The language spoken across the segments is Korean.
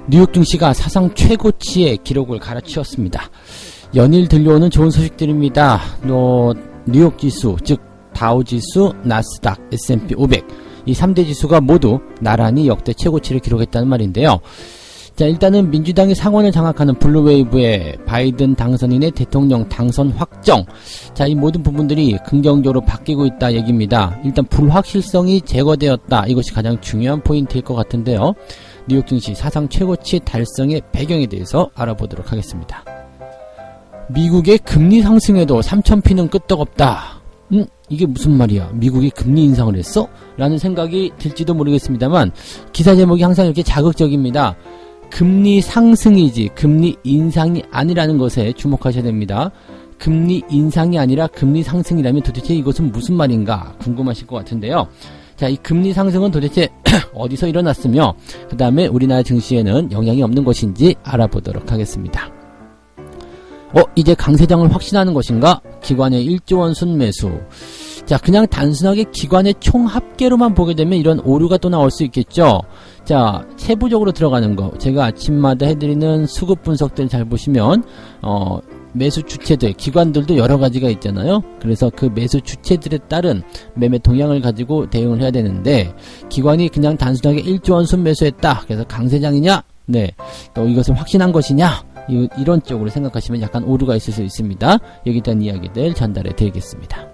뉴욕 증시가 사상 최고치의 기록을 갈아치웠습니다. 연일 들려오는 좋은 소식들입니다. 뉴욕 지수, 즉 다우지수, 나스닥, S&P 500 이 3대 지수가 모두 나란히 역대 최고치를 기록했다는 말인데요. 자, 일단은 민주당이 상원을 장악하는 블루웨이브의 바이든 당선인의 대통령 당선 확정. 자, 이 모든 부분들이 긍정적으로 바뀌고 있다 얘기입니다. 일단 불확실성이 제거되었다. 이것이 가장 중요한 포인트일 것 같은데요. 뉴욕 증시 사상 최고치 달성의 배경에 대해서 알아보도록 하겠습니다. 미국의 금리 상승에도 3,000피는 끄떡없다. 이게 무슨 말이야? 미국이 금리 인상을 했어? 라는 생각이 들지도 모르겠습니다만 기사 제목이 항상 이렇게 자극적입니다. 금리 상승이지 금리 인상이 아니라는 것에 주목하셔야 됩니다. 금리 인상이 아니라 금리 상승이라면 도대체 이것은 무슨 말인가 궁금하실 것 같은데요. 자, 이 금리 상승은 도대체 어디서 일어났으며 그 다음에 우리나라 증시에는 영향이 없는 것인지 알아보도록 하겠습니다. 이제 강세장을 확신하는 것인가? 기관의 1조 원 순매수. 자, 그냥 단순하게 기관의 총 합계로만 보게 되면 이런 오류가 또 나올 수 있겠죠. 자, 세부적으로 들어가는 거 제가 아침마다 해드리는 수급 분석들 잘 보시면 매수 주체들, 기관들도 여러 가지가 있잖아요. 그래서 그 매수 주체들에 따른 매매 동향을 가지고 대응을 해야 되는데 기관이 그냥 단순하게 1조 원 순매수했다. 그래서 강세장이냐? 네. 또 이것을 확신한 것이냐? 이런 쪽으로 생각하시면 약간 오류가 있을 수 있습니다. 여기에 대한 이야기들 전달해 드리겠습니다.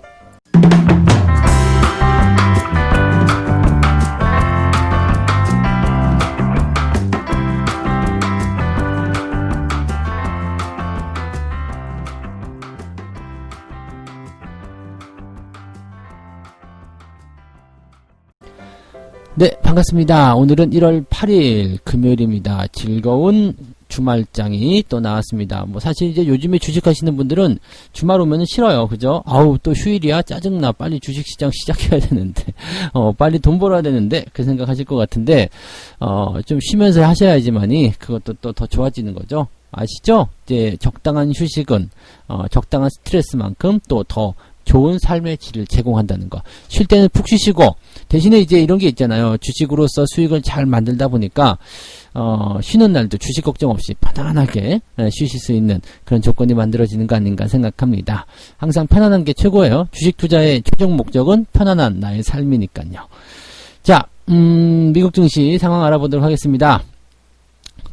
네, 반갑습니다. 오늘은 1월 8일 금요일입니다. 즐거운 주말장이 또 나왔습니다. 사실 이제 요즘에 주식하시는 분들은 주말 오면은 싫어요. 그죠? 또 휴일이야? 짜증나. 빨리 주식시장 시작해야 되는데, 빨리 돈 벌어야 되는데, 그 생각하실 것 같은데, 좀 쉬면서 하셔야지만이 그것도 또 더 좋아지는 거죠. 아시죠? 이제 적당한 휴식은, 적당한 스트레스만큼 또 더 좋은 삶의 질을 제공한다는 거. 쉴 때는 푹 쉬시고, 대신에 이제 이런 게 있잖아요. 주식으로서 수익을 잘 만들다 보니까, 쉬는 날도 주식 걱정 없이 편안하게 쉬실 수 있는 그런 조건이 만들어지는 거 아닌가 생각합니다. 항상 편안한 게 최고예요. 주식 투자의 최종 목적은 편안한 나의 삶이니까요. 자, 미국 증시 상황 알아보도록 하겠습니다.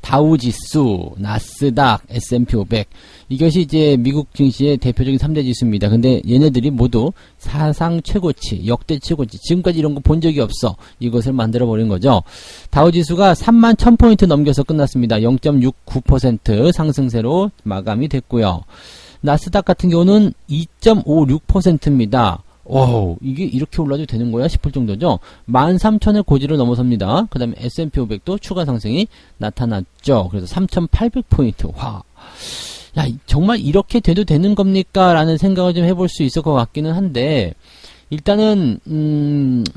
다우지수, 나스닥, S&P 500 이것이 이제 미국 증시의 대표적인 3대 지수입니다. 근데 얘네들이 모두 사상 최고치, 역대 최고치, 지금까지 이런 거 본 적이 없어. 이것을 만들어 버린 거죠. 다우지수가 31,000포인트 넘겨서 끝났습니다. 0.69% 상승세로 마감이 됐고요. 나스닥 같은 경우는 2.56%입니다. 이게 이렇게 올라도 되는 거야? 싶을 정도죠. 13,000의 고지를 넘어섭니다. 그 다음에 S&P 500도 추가 상승이 나타났죠. 그래서 3,800포인트. 와. 야, 정말 이렇게 돼도 되는 겁니까? 라는 생각을 좀 해볼 수 있을 것 같기는 한데, 일단은,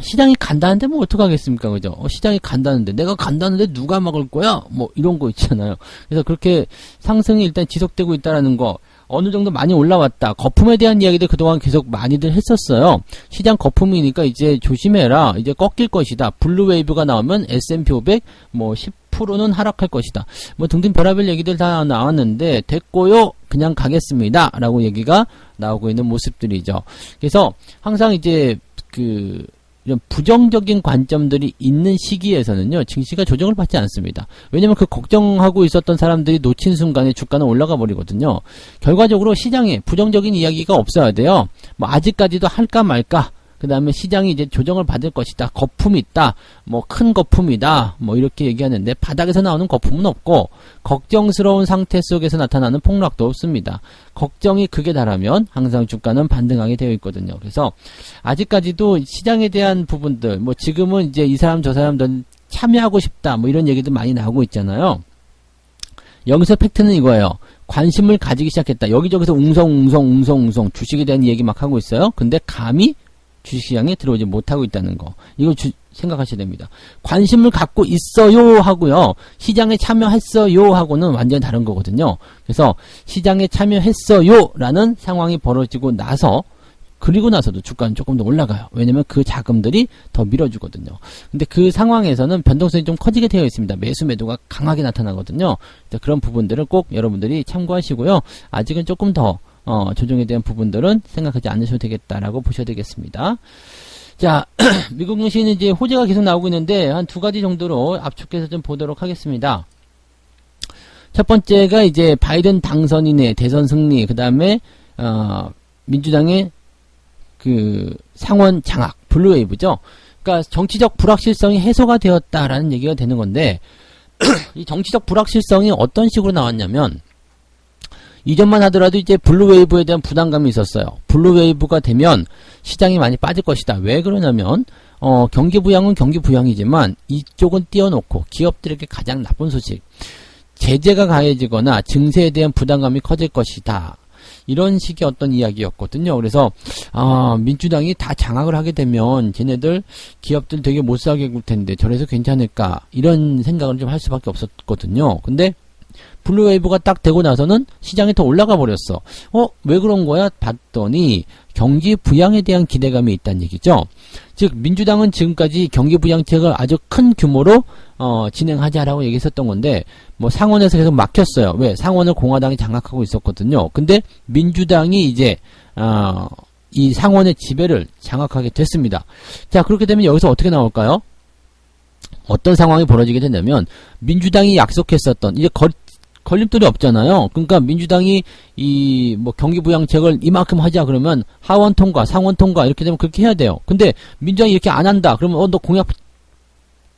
시장이 간다는데 뭐 어떡하겠습니까? 그죠? 시장이 간다는데, 내가 간다는데 누가 막을 거야? 이런 거 있잖아요. 그래서 그렇게 상승이 일단 지속되고 있다라는 거, 어느 정도 많이 올라왔다. 거품에 대한 이야기도 그동안 계속 많이들 했었어요. 시장 거품이니까 이제 조심해라. 이제 꺾일 것이다. 블루웨이브가 나오면 S&P 500 10%는 하락할 것이다. 등등 별의별 얘기들 다 나왔는데 됐고요. 그냥 가겠습니다. 라고 얘기가 나오고 있는 모습들이죠. 그래서 항상 이제 이런 부정적인 관점들이 있는 시기에서는요, 증시가 조정을 받지 않습니다. 왜냐면 그 걱정하고 있었던 사람들이 놓친 순간에 주가는 올라가 버리거든요. 결과적으로 시장에 부정적인 이야기가 없어야 돼요. 아직까지도 할까 말까. 그 다음에 시장이 이제 조정을 받을 것이다. 거품이 있다. 큰 거품이다. 이렇게 얘기하는데 바닥에서 나오는 거품은 없고 걱정스러운 상태 속에서 나타나는 폭락도 없습니다. 걱정이 극에 달하면 항상 주가는 반등하게 되어 있거든요. 그래서 아직까지도 시장에 대한 부분들 지금은 이제 이 사람 저 사람들 참여하고 싶다. 이런 얘기도 많이 나오고 있잖아요. 여기서 팩트는 이거예요. 관심을 가지기 시작했다. 여기저기서 웅성 주식에 대한 얘기 막 하고 있어요. 근데 감히 주식시장에 들어오지 못하고 있다는 거. 이거 생각하셔야 됩니다. 관심을 갖고 있어요 하고요. 시장에 참여했어요 하고는 완전히 다른 거거든요. 그래서 시장에 참여했어요 라는 상황이 벌어지고 나서 그리고 나서도 주가는 조금 더 올라가요. 왜냐면 그 자금들이 더 밀어주거든요. 근데 그 상황에서는 변동성이 좀 커지게 되어 있습니다. 매수 매도가 강하게 나타나거든요. 그런 부분들을 꼭 여러분들이 참고하시고요. 아직은 조금 더 조정에 대한 부분들은 생각하지 않으셔도 되겠다라고 보셔야 되겠습니다. 자, 미국 증시는 이제 호재가 계속 나오고 있는데 한 두 가지 정도로 압축해서 좀 보도록 하겠습니다. 첫 번째가 이제 바이든 당선인의 대선 승리, 그 다음에 민주당의 그 상원 장악, 블루웨이브죠. 그러니까 정치적 불확실성이 해소가 되었다라는 얘기가 되는 건데 이 정치적 불확실성이 어떤 식으로 나왔냐면 이전만 하더라도 이제 블루웨이브에 대한 부담감이 있었어요. 블루웨이브가 되면 시장이 많이 빠질 것이다. 왜 그러냐면 경기 부양은 경기 부양이지만 이쪽은 띄워놓고 기업들에게 가장 나쁜 소식, 제재가 가해지거나 증세에 대한 부담감이 커질 것이다. 이런 식의 어떤 이야기였거든요. 그래서 민주당이 다 장악을 하게 되면 쟤네들 기업들 되게 못살게 굴 텐데 저래서 괜찮을까, 이런 생각을 좀 할 수밖에 없었거든요. 근데 블루웨이브가 딱 되고 나서는 시장이 더 올라가 버렸어. 왜 그런 거야? 봤더니 경기 부양에 대한 기대감이 있다는 얘기죠. 즉 민주당은 지금까지 경기 부양책을 아주 큰 규모로 진행하자라고 얘기했었던 건데 뭐 상원에서 계속 막혔어요. 왜? 상원을 공화당이 장악하고 있었거든요. 근데 민주당이 이제 이 상원의 지배를 장악하게 됐습니다. 자, 그렇게 되면 여기서 어떻게 나올까요? 어떤 상황이 벌어지게 된다면 민주당이 약속했었던 이제 걸림돌이 없잖아요. 그러니까 민주당이 이 뭐 경기 부양책을 이만큼 하자 그러면 하원 통과, 상원 통과 이렇게 되면 그렇게 해야 돼요. 근데 민주당이 이렇게 안 한다 그러면 너 공약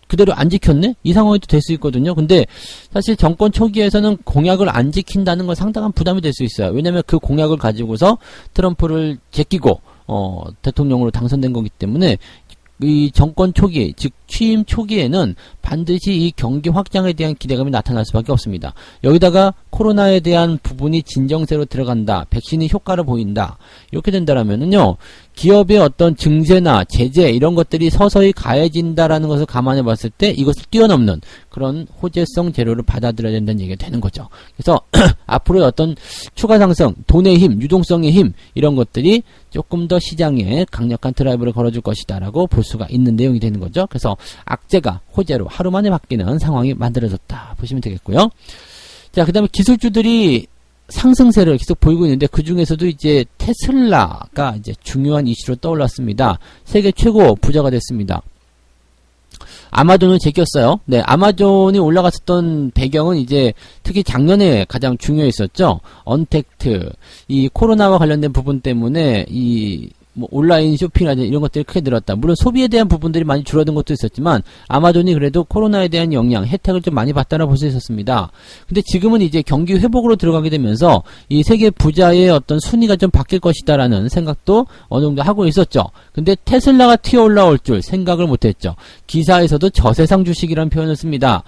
그대로 안 지켰네? 이 상황이 또 될 수 있거든요. 근데 사실 정권 초기에서는 공약을 안 지킨다는 건 상당한 부담이 될 수 있어요. 왜냐면 그 공약을 가지고서 트럼프를 제끼고 대통령으로 당선된 거기 때문에 이 정권 초기, 즉 취임 초기에는 반드시 이 경기 확장에 대한 기대감이 나타날 수밖에 없습니다. 여기다가 코로나에 대한 부분이 진정세로 들어간다, 백신이 효과를 보인다, 이렇게 된다라면은요, 기업의 어떤 증세나 제재 이런 것들이 서서히 가해진다라는 것을 감안해 봤을 때 이것을 뛰어넘는 그런 호재성 재료를 받아들여야 된다는 얘기가 되는 거죠. 그래서 앞으로의 어떤 추가 상승, 돈의 힘, 유동성의 힘 이런 것들이 조금 더 시장에 강력한 드라이브를 걸어줄 것이다라고 볼 수가 있는 내용이 되는 거죠. 그래서 악재가 호재로 하루 만에 바뀌는 상황이 만들어졌다 보시면 되겠고요. 자, 그 다음에 기술주들이 상승세를 계속 보이고 있는데 그 중에서도 이제 테슬라가 이제 중요한 이슈로 떠올랐습니다. 세계 최고 부자가 됐습니다. 아마존을 제꼈어요. 네, 아마존이 올라갔었던 배경은 이제 특히 작년에 가장 중요했었죠. 언택트, 이 코로나와 관련된 부분 때문에 뭐 온라인 쇼핑이라든지 이런 것들이 크게 늘었다. 물론 소비에 대한 부분들이 많이 줄어든 것도 있었지만 아마존이 그래도 코로나에 대한 영향, 혜택을 좀 많이 받다라 볼 수 있었습니다. 근데 지금은 이제 경기 회복으로 들어가게 되면서 이 세계 부자의 어떤 순위가 좀 바뀔 것이다라는 생각도 어느 정도 하고 있었죠. 근데 테슬라가 튀어 올라올 줄 생각을 못했죠. 기사에서도 저세상 주식이라는 표현을 씁니다.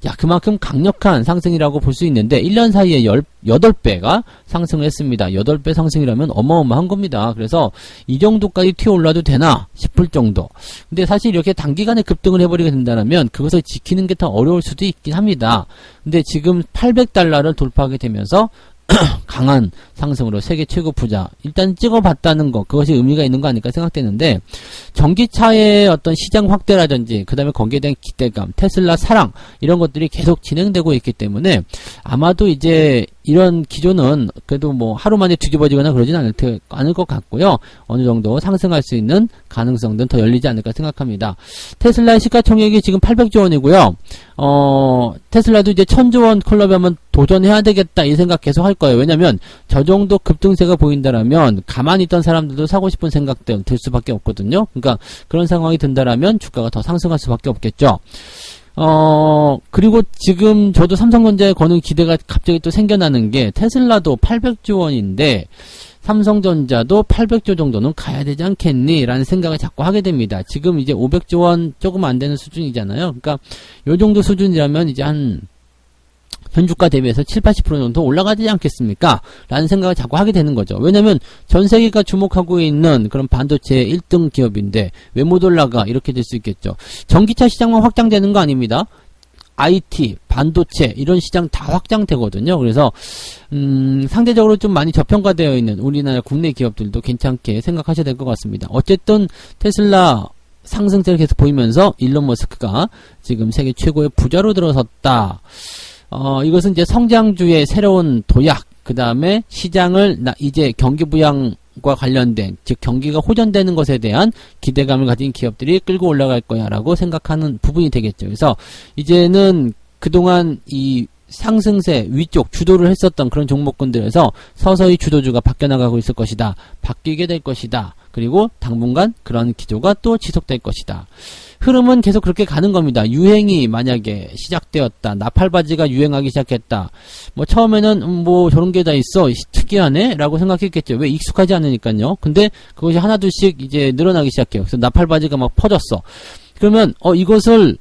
야, 그만큼 강력한 상승이라고 볼 수 있는데 1년 사이에 8배가 상승을 했습니다. 8배 상승이라면 어마어마한 겁니다. 그래서 이 정도까지 튀어 올라도 되나 싶을 정도. 근데 사실 이렇게 단기간에 급등을 해버리게 된다면 그것을 지키는 게 더 어려울 수도 있긴 합니다. 근데 지금 $800를 돌파하게 되면서 강한 상승으로 세계 최고 부자 일단 찍어봤다는 거, 그것이 의미가 있는 거 아닐까 생각되는데, 전기차의 어떤 시장 확대라든지 그 다음에 거기에 대한 기대감, 테슬라 사랑 이런 것들이 계속 진행되고 있기 때문에 아마도 이제 이런 기조는 그래도 뭐 하루 만에 뒤집어지거나 그러진 않을 것 같고요. 어느 정도 상승할 수 있는 가능성들은 더 열리지 않을까 생각합니다. 테슬라의 시가총액이 지금 800조 원이고요. 테슬라도 이제 1000조 원 클럽에 한번 도전해야 되겠다 이 생각 계속 할 거예요. 왜냐면 저 정도 급등세가 보인다라면 가만히 있던 사람들도 사고 싶은 생각들 들 수밖에 없거든요. 그러니까 그런 상황이 든다라면 주가가 더 상승할 수밖에 없겠죠. 그리고 지금 저도 삼성전자에 거는 기대가 갑자기 또 생겨나는 게, 테슬라도 800조 원인데 삼성전자도 800조 정도는 가야 되지 않겠니? 라는 생각을 자꾸 하게 됩니다. 지금 이제 500조 원 조금 안 되는 수준이잖아요. 그러니까 요 정도 수준이라면 이제 한 현주가 대비해서 70-80% 정도 올라가지 않겠습니까? 라는 생각을 자꾸 하게 되는 거죠. 왜냐면 전 세계가 주목하고 있는 그런 반도체 1등 기업인데 왜 못 올라가? 이렇게 될 수 있겠죠. 전기차 시장만 확장되는 거 아닙니다. IT, 반도체 이런 시장 다 확장되거든요. 그래서 상대적으로 좀 많이 저평가되어 있는 우리나라 국내 기업들도 괜찮게 생각하셔야 될 것 같습니다. 어쨌든 테슬라 상승세를 계속 보이면서 일론 머스크가 지금 세계 최고의 부자로 들어섰다. 이것은 이제 성장주의 새로운 도약, 그 다음에 시장을 이제 경기 부양과 관련된, 즉 경기가 호전되는 것에 대한 기대감을 가진 기업들이 끌고 올라갈 거야 라고 생각하는 부분이 되겠죠. 그래서 이제는 그동안 이 상승세 위쪽 주도를 했었던 그런 종목군들에서 서서히 주도주가 바뀌어나가고 있을 것이다. 바뀌게 될 것이다. 그리고 당분간 그런 기조가 또 지속될 것이다. 흐름은 계속 그렇게 가는 겁니다. 유행이 만약에 시작되었다. 나팔바지가 유행하기 시작했다. 뭐 처음에는 뭐 저런 게 다 있어. 특이하네? 라고 생각했겠죠. 왜 익숙하지 않으니까요. 근데 그것이 하나둘씩 이제 늘어나기 시작해요. 그래서 나팔바지가 막 퍼졌어. 그러면 이것을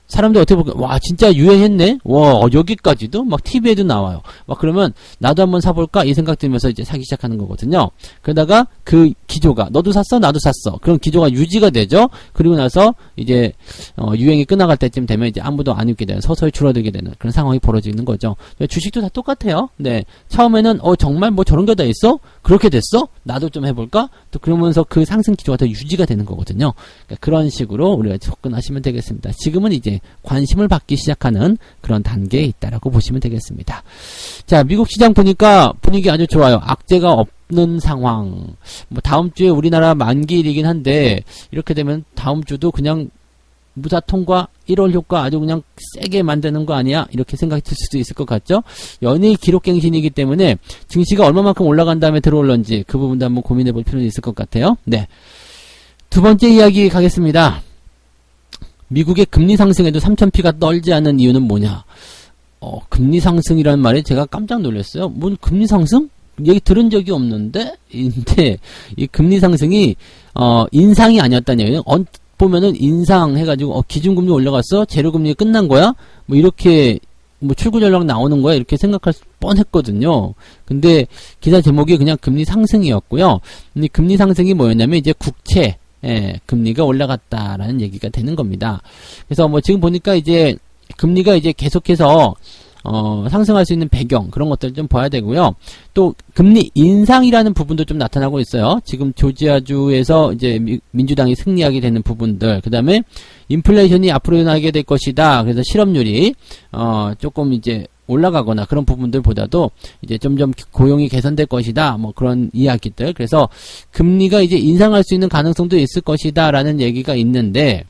사람들이 어떻게 볼까? 와, 진짜 유행했네? 와, 여기까지도? 막 TV에도 나와요. 막 그러면 나도 한번 사볼까? 이 생각 들면서 이제 사기 시작하는 거거든요. 그러다가 그 기조가, 너도 샀어? 나도 샀어. 그럼 기조가 유지가 되죠? 그리고 나서 이제, 유행이 끝나갈 때쯤 되면 이제 아무도 안 입게 되는, 서서히 줄어들게 되는 그런 상황이 벌어지는 거죠. 주식도 다 똑같아요. 네. 처음에는, 정말 뭐 저런 게 다 있어? 그렇게 됐어? 나도 좀 해볼까? 또 그러면서 그 상승 기조가 더 유지가 되는 거거든요. 그러니까 그런 식으로 우리가 접근하시면 되겠습니다. 지금은 이제 관심을 받기 시작하는 그런 단계에 있다라고 보시면 되겠습니다. 자, 미국 시장 보니까 분위기 아주 좋아요. 악재가 없는 상황. 뭐 다음 주에 우리나라 만기일이긴 한데 이렇게 되면 다음 주도 그냥 무사 통과 1월 효과 아주 그냥 세게 만드는 거 아니야? 이렇게 생각할 수도 있을 것 같죠? 연일 기록갱신이기 때문에 증시가 얼마만큼 올라간 다음에 들어올런지 그 부분도 한번 고민해 볼 필요는 있을 것 같아요. 네. 두 번째 이야기 가겠습니다. 미국의 금리 상승에도 3,000피가 떨지 않는 이유는 뭐냐? 금리 상승이라는 말에 제가 깜짝 놀랐어요. 뭔 금리 상승? 얘기 들은 적이 없는데? 근데 이 금리 상승이 인상이 아니었다는 얘기예요. 보면은 인상해가지고 기준금리 올라갔어? 재료금리 끝난 거야? 뭐 이렇게 뭐 출구 전략 나오는 거야? 이렇게 생각할 뻔했거든요. 근데 기사 제목이 그냥 금리 상승이었고요. 이 금리 상승이 뭐였냐면 이제 국채 금리가 올라갔다라는 얘기가 되는 겁니다. 그래서 뭐 지금 보니까 이제 금리가 이제 계속해서 상승할 수 있는 배경 그런 것들을 좀 봐야 되고요. 또 금리 인상이라는 부분도 좀 나타나고 있어요. 지금 조지아주에서 이제 민주당이 승리하게 되는 부분들, 그 다음에 인플레이션이 앞으로 일어나게 될 것이다. 그래서 실업률이 조금 이제 올라가거나 그런 부분들보다도 이제 점점 고용이 개선될 것이다. 뭐 그런 이야기들. 그래서 금리가 이제 인상할 수 있는 가능성도 있을 것이다. 라는 얘기가 있는데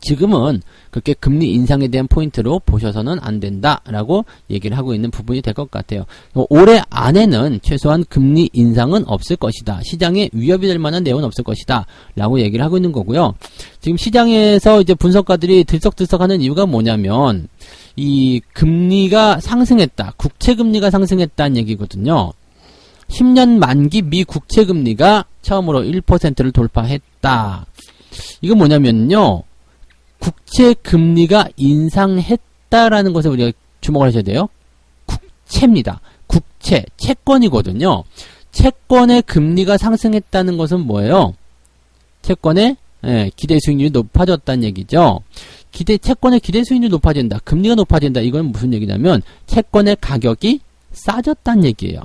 지금은 그렇게 금리 인상에 대한 포인트로 보셔서는 안 된다라고 얘기를 하고 있는 부분이 될 것 같아요. 올해 안에는 최소한 금리 인상은 없을 것이다. 시장에 위협이 될 만한 내용은 없을 것이다. 라고 얘기를 하고 있는 거고요. 지금 시장에서 이제 분석가들이 들썩들썩하는 이유가 뭐냐면 이 금리가 상승했다. 국채금리가 상승했다는 얘기거든요. 10년 만기 미 국채금리가 처음으로 1%를 돌파했다. 이건 뭐냐면요. 국채 금리가 인상했다라는 것에 우리가 주목을 하셔야 돼요. 국채입니다. 국채, 채권이거든요. 채권의 금리가 상승했다는 것은 뭐예요? 채권의 기대 수익률이 높아졌다는 얘기죠. 채권의 기대 수익률이 높아진다. 금리가 높아진다. 이건 무슨 얘기냐면 채권의 가격이 싸졌다는 얘기예요.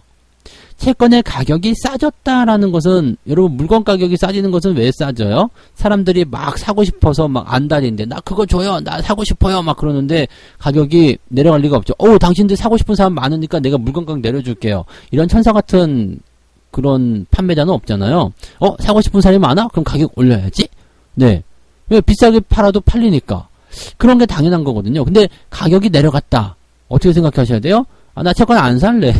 채권의 가격이 싸졌다라는 것은 여러분 물건 가격이 싸지는 것은 왜 싸져요? 사람들이 막 사고 싶어서 막 안달인데 나 그거 줘요. 나 사고 싶어요. 막 그러는데 가격이 내려갈 리가 없죠. 당신들 사고 싶은 사람 많으니까 내가 물건 가격 내려줄게요. 이런 천사 같은 그런 판매자는 없잖아요. 사고 싶은 사람이 많아? 그럼 가격 올려야지. 네. 왜 비싸게 팔아도 팔리니까. 그런 게 당연한 거거든요. 근데 가격이 내려갔다. 어떻게 생각하셔야 돼요? 나 채권 안 살래.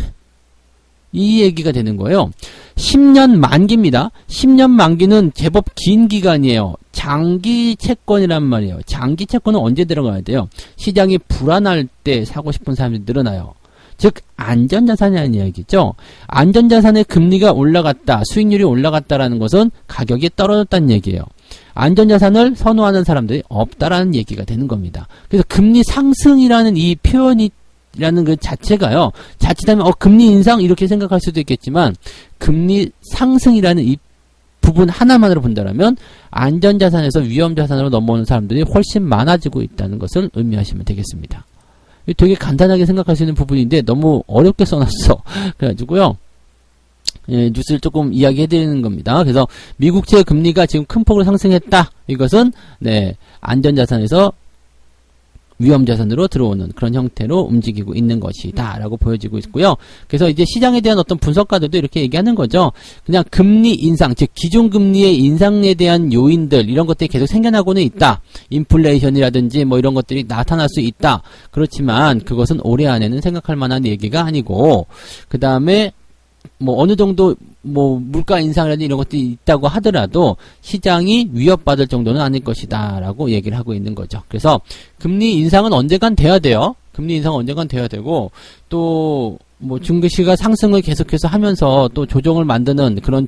이 얘기가 되는 거예요. 10년 만기입니다. 10년 만기는 제법 긴 기간이에요. 장기 채권이란 말이에요. 장기 채권은 언제 들어가야 돼요? 시장이 불안할 때 사고 싶은 사람들이 늘어나요. 즉 안전자산이라는 이야기죠. 안전자산의 금리가 올라갔다, 수익률이 올라갔다라는 것은 가격이 떨어졌다는 얘기예요. 안전자산을 선호하는 사람들이 없다라는 얘기가 되는 겁니다. 그래서 금리 상승이라는 이 표현이 라는 그 자체가요. 자칫하면 금리 인상 이렇게 생각할 수도 있겠지만 금리 상승이라는 이 부분 하나만으로 본다면 안전자산에서 위험자산으로 넘어오는 사람들이 훨씬 많아지고 있다는 것을 의미하시면 되겠습니다. 되게 간단하게 생각할 수 있는 부분인데 너무 어렵게 써놨어. 그래가지고요. 예, 뉴스를 조금 이야기해드리는 겁니다. 그래서 미국채 금리가 지금 큰 폭으로 상승했다. 이것은 네, 안전자산에서 위험자산으로 들어오는 그런 형태로 움직이고 있는 것이다 라고 보여지고 있고요. 그래서 이제 시장에 대한 어떤 분석가들도 이렇게 얘기하는 거죠. 그냥 금리 인상, 즉 기존금리의 인상에 대한 요인들 이런 것들이 계속 생겨나고는 있다. 인플레이션이라든지 뭐 이런 것들이 나타날 수 있다. 그렇지만 그것은 올해 안에는 생각할 만한 얘기가 아니고 그 다음에 뭐 어느 정도 뭐 물가 인상이라든지 이런 것들이 있다고 하더라도 시장이 위협받을 정도는 아닐 것이다 라고 얘기를 하고 있는 거죠. 그래서 금리 인상은 언젠간 돼야 돼요. 금리 인상은 언젠간 돼야 되고 또 뭐 증시가 상승을 계속해서 하면서 또 조정을 만드는 그런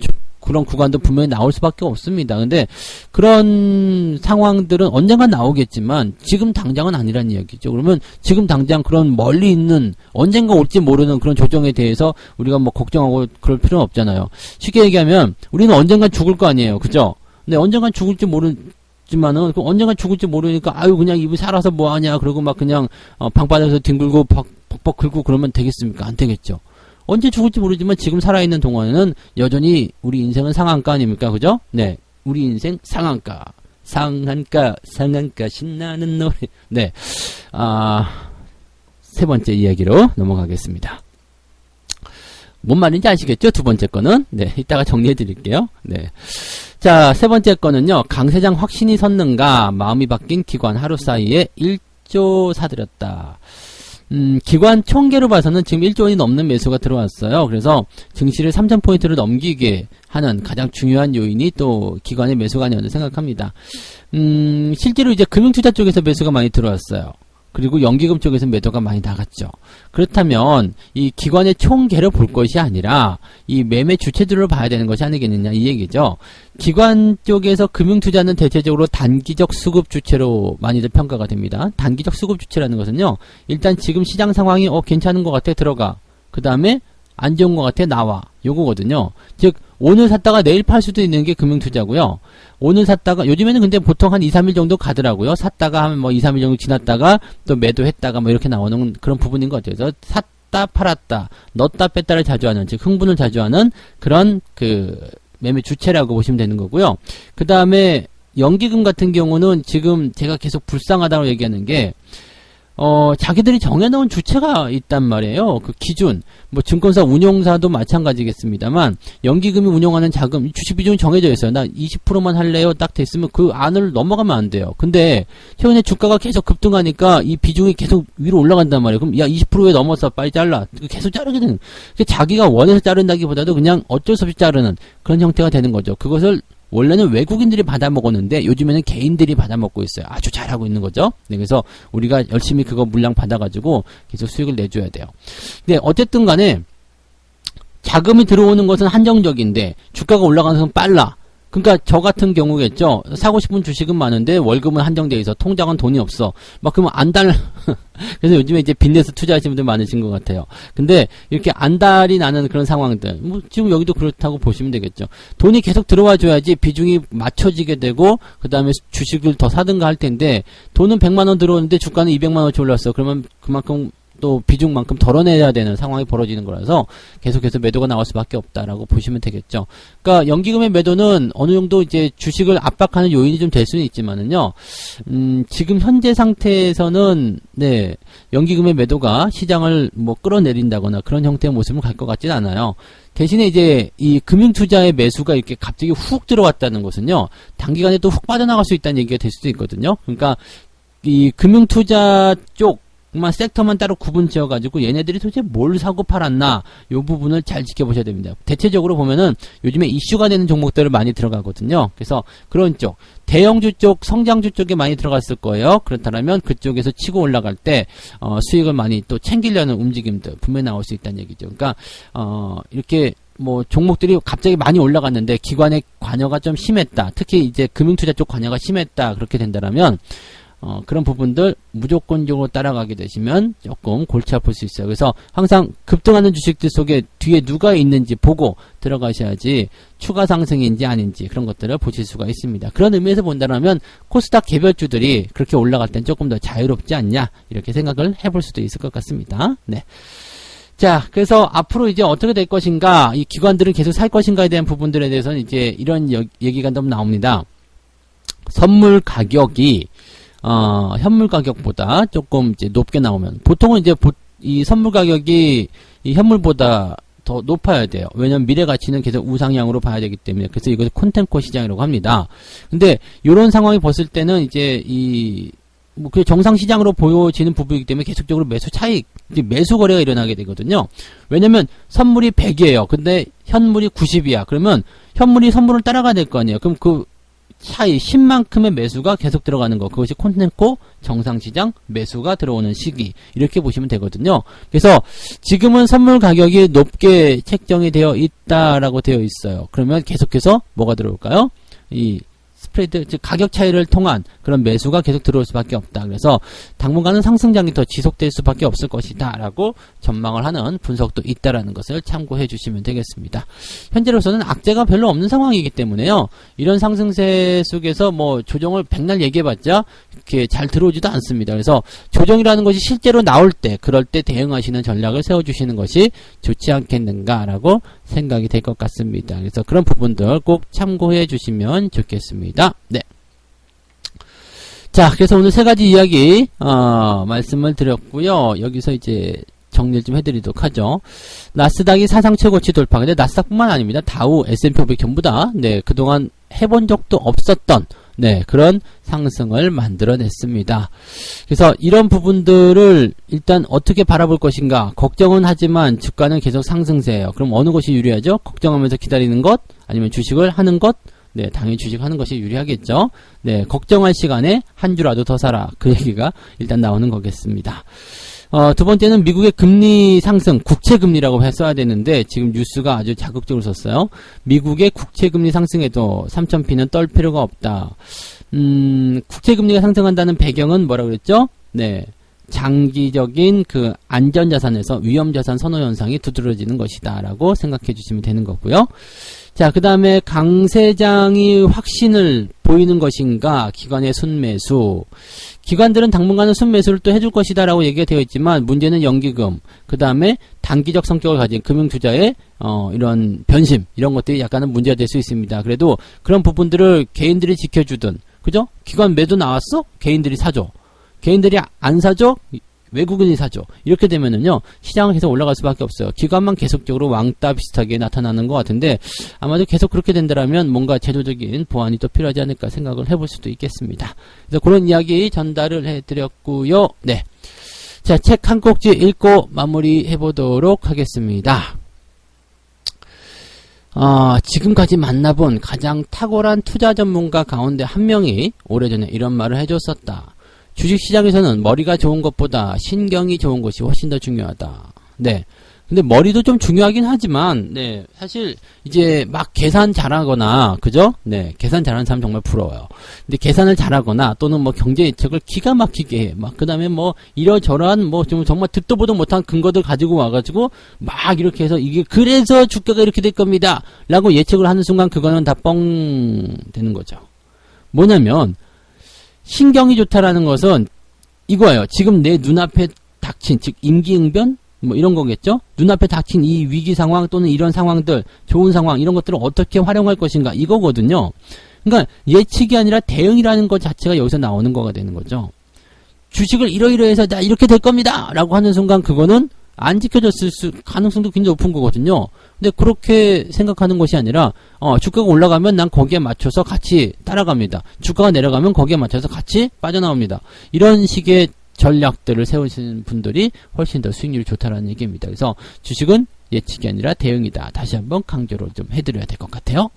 구간도 분명히 나올 수밖에 없습니다. 근데 그런 상황들은 언젠간 나오겠지만 지금 당장은 아니란 이야기죠. 그러면 지금 당장 그런 멀리 있는 언젠가 올지 모르는 그런 조정에 대해서 우리가 뭐 걱정하고 그럴 필요는 없잖아요. 쉽게 얘기하면 우리는 언젠간 죽을 거 아니에요. 그죠? 근데 언젠간 죽을지 모르지만은 언젠간 죽을지 모르니까 아유 그냥 입이 살아서 뭐하냐 그러고 막 그냥 방바닥에서 뒹굴고 벅벅 긁고 그러면 되겠습니까? 안 되겠죠. 언제 죽을지 모르지만 지금 살아있는 동안에는 여전히 우리 인생은 상한가 아닙니까? 그죠? 네. 우리 인생 상한가. 상한가 신나는 노래. 네. 세 번째 이야기로 넘어가겠습니다. 뭔 말인지 아시겠죠? 두 번째 거는. 네. 이따가 정리해 드릴게요. 네. 자, 세 번째 거는요. 강세장 확신이 섰는가? 마음이 바뀐 기관 하루 사이에 1조 사들였다. 기관 총계로 봐서는 지금 1조 원이 넘는 매수가 들어왔어요. 그래서 증시를 3,000포인트를 넘기게 하는 가장 중요한 요인이 또 기관의 매수가 아니었나 생각합니다. 실제로 이제 금융투자 쪽에서 매수가 많이 들어왔어요. 그리고 연기금 쪽에서 매도가 많이 나갔죠. 그렇다면 이 기관의 총계를 볼 것이 아니라 이 매매 주체들을 봐야 되는 것이 아니겠느냐 이 얘기죠. 기관 쪽에서 금융투자는 대체적으로 단기적 수급 주체로 많이들 평가가 됩니다. 단기적 수급 주체라는 것은요. 일단 지금 시장 상황이 괜찮은 것 같아 들어가. 그 다음에 안 좋은 것 같아 나와. 요거거든요. 즉 오늘 샀다가 내일 팔 수도 있는 게 금융투자고요. 오늘 샀다가 요즘에는 근데 보통 한 2, 3일 정도 가더라고요. 샀다가 하면 뭐 2, 3일 정도 지났다가 또 매도했다가 뭐 이렇게 나오는 그런 부분인 것 같아요. 그래서 샀다 팔았다 넣었다 뺐다를 자주 하는 즉 흥분을 자주 하는 그런 그 매매 주체라고 보시면 되는 거고요. 그 다음에 연기금 같은 경우는 지금 제가 계속 불쌍하다고 얘기하는 게 자기들이 정해놓은 주체가 있단 말이에요. 그 기준. 뭐, 증권사 운용사도 마찬가지겠습니다만, 연기금이 운용하는 자금, 주식 비중이 정해져 있어요. 나 20%만 할래요? 딱 됐으면 그 안을 넘어가면 안 돼요. 근데, 최근에 주가가 계속 급등하니까 이 비중이 계속 위로 올라간단 말이에요. 그럼, 야, 20%에 넘었어. 빨리 잘라. 계속 자르게 되는. 자기가 원해서 자른다기보다도 그냥 어쩔 수 없이 자르는 그런 형태가 되는 거죠. 그것을 원래는 외국인들이 받아먹었는데 요즘에는 개인들이 받아먹고 있어요. 아주 잘하고 있는 거죠. 네, 그래서 우리가 열심히 그거 물량 받아가지고 계속 수익을 내줘야 돼요. 근데 어쨌든 간에 자금이 들어오는 것은 한정적인데 주가가 올라가는 것은 빨라. 그러니까 저 같은 경우겠죠. 사고 싶은 주식은 많은데 월급은 한정돼 있어. 통장은 돈이 없어. 막 그러면 안달. 그래서 요즘에 이제 빚내서 투자하시는 분들 많으신 것 같아요. 근데 이렇게 안달이 나는 그런 상황들. 뭐 지금 여기도 그렇다고 보시면 되겠죠. 돈이 계속 들어와 줘야지 비중이 맞춰지게 되고 그다음에 주식을 더 사든가 할 텐데 돈은 100만 원 들어오는데 주가는 200만 원치 올랐어. 그러면 그만큼 또 비중만큼 덜어내야 되는 상황이 벌어지는 거라서 계속해서 매도가 나올 수밖에 없다라고 보시면 되겠죠. 그러니까 연기금의 매도는 어느 정도 이제 주식을 압박하는 요인이 좀 될 수는 있지만은요. 지금 현재 상태에서는 네, 연기금의 매도가 시장을 뭐 끌어내린다거나 그런 형태의 모습을 갈 것 같지는 않아요. 대신에 이제 이 금융투자의 매수가 이렇게 갑자기 훅 들어왔다는 것은요. 단기간에 또 훅 빠져나갈 수 있다는 얘기가 될 수도 있거든요. 그러니까 이 금융투자 쪽 만 섹터만 따로 구분 지어가지고 얘네들이 도대체 뭘 사고 팔았나 요 부분을 잘 지켜보셔야 됩니다. 대체적으로 보면은 요즘에 이슈가 되는 종목들을 많이 들어가거든요. 그래서 그런 쪽 대형주 쪽 성장주 쪽에 많이 들어갔을 거예요. 그렇다면 그쪽에서 치고 올라갈 때 수익을 많이 또 챙기려는 움직임들 분명히 나올 수 있다는 얘기죠. 그러니까 이렇게 뭐 종목들이 갑자기 많이 올라갔는데 기관의 관여가 좀 심했다. 특히 이제 금융투자 쪽 관여가 심했다. 그렇게 된다라면 그런 부분들 무조건적으로 따라가게 되시면 조금 골치 아플 수 있어요. 그래서 항상 급등하는 주식들 속에 뒤에 누가 있는지 보고 들어가셔야지 추가 상승인지 아닌지 그런 것들을 보실 수가 있습니다. 그런 의미에서 본다면 코스닥 개별주들이 그렇게 올라갈 땐 조금 더 자유롭지 않냐 이렇게 생각을 해볼 수도 있을 것 같습니다. 네. 자, 그래서 앞으로 이제 어떻게 될 것인가, 이 기관들은 계속 살 것인가에 대한 부분들에 대해서는 이제 이런 얘기가 좀 나옵니다. 선물 가격이 현물 가격보다 조금 이제 높게 나오면, 보통은 이제 이 선물 가격이 이 현물보다 더 높아야 돼요. 왜냐면 미래 가치는 계속 우상향으로 봐야 되기 때문에. 그래서 이것을 콘텐코 시장이라고 합니다. 근데 이런 상황이 봤을 때는 이제 그 정상 시장으로 보여지는 부분이기 때문에 계속적으로 매수 차익, 매수 거래가 일어나게 되거든요. 왜냐면 선물이 100이에요. 근데 현물이 90이야. 그러면 현물이 선물을 따라가야 될 거 아니에요. 그럼 그 차이 10만큼의 매수가 계속 들어가는 거, 그것이 콘텐코 정상시장 매수가 들어오는 시기, 이렇게 보시면 되거든요. 그래서 지금은 선물 가격이 높게 책정이 되어 있다라고 되어 있어요. 그러면 계속해서 뭐가 들어올까요? 이 스프레드, 즉 가격 차이를 통한 그런 매수가 계속 들어올 수밖에 없다. 그래서 당분간은 상승장이 더 지속될 수밖에 없을 것이다 라고 전망을 하는 분석도 있다라는 것을 참고해 주시면 되겠습니다. 현재로서는 악재가 별로 없는 상황이기 때문에요, 이런 상승세 속에서 뭐 조정을 백날 얘기해봤자 이렇게 잘 들어오지도 않습니다. 그래서 조정이라는 것이 실제로 나올 때, 그럴 때 대응하시는 전략을 세워주시는 것이 좋지 않겠는가라고 생각이 될 것 같습니다. 그래서 그런 부분들 꼭 참고해 주시면 좋겠습니다. 네. 자, 그래서 오늘 세 가지 이야기 말씀을 드렸고요. 여기서 이제 정리를 좀 해드리도록 하죠. 나스닥이 사상 최고치 돌파. 근데 나스닥뿐만 아닙니다. 다우, S&P 500 전부 다 그동안 해본 적도 없었던 그런 상승을 만들어냈습니다. 그래서 이런 부분들을 일단 어떻게 바라볼 것인가, 걱정은 하지만 주가는 계속 상승세예요. 그럼 어느 것이 유리하죠? 걱정하면서 기다리는 것, 아니면 주식을 하는 것? 당연히 주식하는 것이 유리하겠죠. 걱정할 시간에 한 주라도 더 사라. 그 얘기가 일단 나오는 거겠습니다. 두 번째는 미국의 금리 상승, 국채금리라고 써야 되는데 지금 뉴스가 아주 자극적으로 썼어요. 미국의 국채금리 상승에도 3,000피는 떨 필요가 없다. 국채금리가 상승한다는 배경은 뭐라 그랬죠? 장기적인 그 안전자산에서 위험자산 선호 현상이 두드러지는 것이다 라고 생각해 주시면 되는 거고요. 자, 그 다음에 강세장이 확신을 보이는 것인가, 기관의 순매수. 기관들은 당분간은 순매수를 또 해줄 것이다 라고 얘기가 되어 있지만 문제는 연기금, 그 다음에 단기적 성격을 가진 금융투자의 이런 변심, 이런 것들이 약간은 문제가 될 수 있습니다. 그래도 그런 부분들을 개인들이 지켜주든, 그죠? 기관 매도 나왔어? 개인들이 사줘. 개인들이 안 사줘? 외국인이 사죠. 이렇게 되면은요, 시장은 계속 올라갈 수밖에 없어요. 기관만 계속적으로 왕따 비슷하게 나타나는 것 같은데, 아마도 계속 그렇게 된다면 뭔가 제도적인 보완이 또 필요하지 않을까 생각을 해볼 수도 있겠습니다. 그래서 그런 이야기 전달을 해드렸고요. 자, 책 한 꼭지 읽고 마무리해 보도록 하겠습니다. 지금까지 만나본 가장 탁월한 투자 전문가 가운데 한 명이 오래전에 이런 말을 해줬었다. 주식시장에서는 머리가 좋은 것보다 신경이 좋은 것이 훨씬 더 중요하다. 근데 머리도 좀 중요하긴 하지만, 사실 이제 막 계산 잘하거나, 그죠? 계산 잘하는 사람 정말 부러워요. 근데 계산을 잘하거나 또는 뭐 경제 예측을 기가 막히게 해. 그 다음에 뭐 이러저러한 뭐 좀 정말 듣도 보도 못한 근거들 가지고 와가지고 막 이렇게 해서 이게 그래서 주가가 이렇게 될 겁니다. 라고 예측을 하는 순간 그거는 다 뻥 되는 거죠. 뭐냐면, 신경이 좋다라는 것은 이거예요. 지금 내 눈앞에 닥친, 즉 임기응변? 뭐 이런 거겠죠? 눈앞에 닥친 이 위기 상황 또는 이런 상황들, 좋은 상황, 이런 것들을 어떻게 활용할 것인가, 이거거든요. 그러니까 예측이 아니라 대응이라는 것 자체가 여기서 나오는 거가 되는 거죠. 주식을 이러이러해서 나 이렇게 될 겁니다! 라고 하는 순간 그거는 안 지켜졌을 가능성도 굉장히 높은 거거든요. 근데 그렇게 생각하는 것이 아니라 주가가 올라가면 난 거기에 맞춰서 같이 따라갑니다. 주가가 내려가면 거기에 맞춰서 같이 빠져나옵니다. 이런 식의 전략들을 세우시는 분들이 훨씬 더 수익률이 좋다라는 얘기입니다. 그래서 주식은 예측이 아니라 대응이다. 다시 한번 강조를 좀 해드려야 될 것 같아요.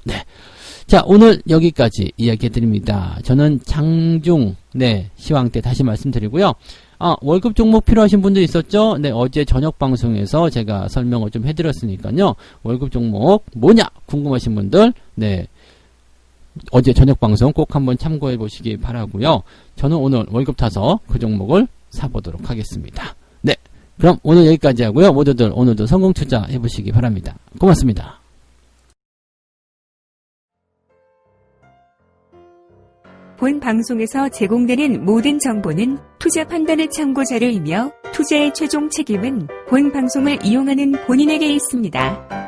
자, 오늘 여기까지 이야기해드립니다. 저는 장중, 시황 때 다시 말씀드리고요. 월급 종목 필요하신 분들 있었죠? 어제 저녁 방송에서 제가 설명을 좀 해드렸으니까요. 월급 종목 뭐냐? 궁금하신 분들, 어제 저녁 방송 꼭 한번 참고해 보시기 바라고요. 저는 오늘 월급 타서 그 종목을 사보도록 하겠습니다. 네, 그럼 오늘 여기까지 하고요. 모두들 오늘도 성공 투자해 보시기 바랍니다. 고맙습니다. 본 방송에서 제공되는 모든 정보는 투자 판단의 참고 자료이며 투자의 최종 책임은 본 방송을 이용하는 본인에게 있습니다.